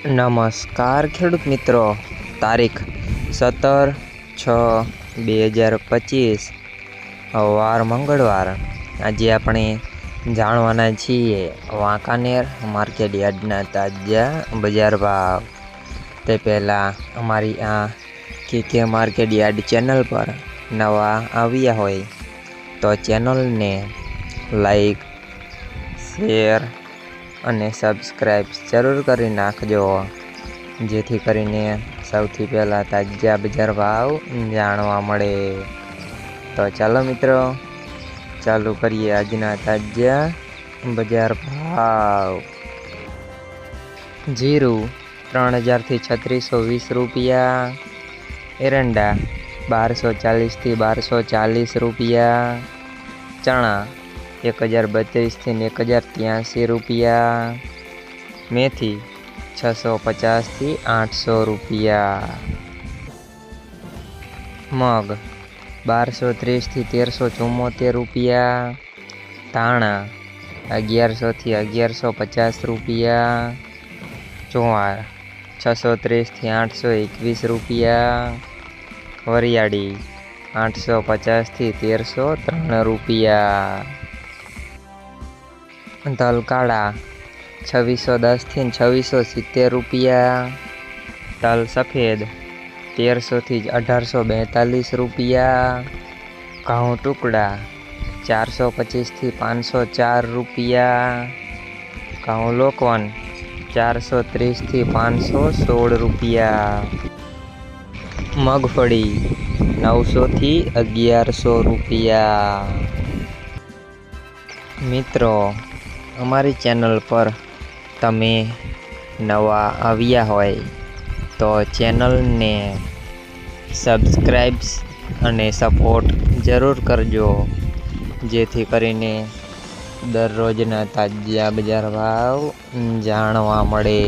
નમસ્કાર ખેડૂત મિત્રો, તારીખ 17/6/2025 વાર મંગળવાર। આજે આપણે જાણવાના છીએ વાંકાનેર માર્કેટ યાર્ડના તાજા બજાર ભાવ। તે પહેલાં અમારી આ કે માર્કેટ યાર્ડ ચેનલ પર નવા આવ્યા હોય તો ચેનલને લાઈક, શેર અને સબસ્ક્રાઈબ જરૂર કરી નાખજો, જેથી કરીને સૌથી પહેલાં તાજા બજાર ભાવ જાણવા મળે। તો ચાલો મિત્રો, ચાલુ કરીએ આજના તાજા બજાર ભાવ। જીરું 3000 થી 3620 રૂપિયા, એરંડા 1240 થી 1240 રૂપિયા, ચણા 1032 થી 1083 રૂપિયા, મેથી 650 થી 800 રૂપિયા, મગ 1230 થી 1374 રૂપિયા, ધાણા 1100 થી 1150 રૂપિયા, ચોવાર 630 થી 821 રૂપિયા, વરિયાળી 850 થી 1303 રૂપિયા, તલ કાળા 2610 થી 2670 રૂપિયા, તલ સફેદ 1300 થી 1842 રૂપિયા, ઘઉં ટુકડા 425 થી 504 રૂપિયા, ઘઉં લોકવન 430 થી 516 રૂપિયા, મગફળી 900 થી 1100 રૂપિયા। મિત્રો, અમારી ચેનલ પર તમે નવા આવ્યા હોય તો ચેનલને સબસ્ક્રાઈબ અને સપોર્ટ જરૂર કરજો, જેથી કરીને દરરોજના તાજા બજાર ભાવ જાણવા મળે।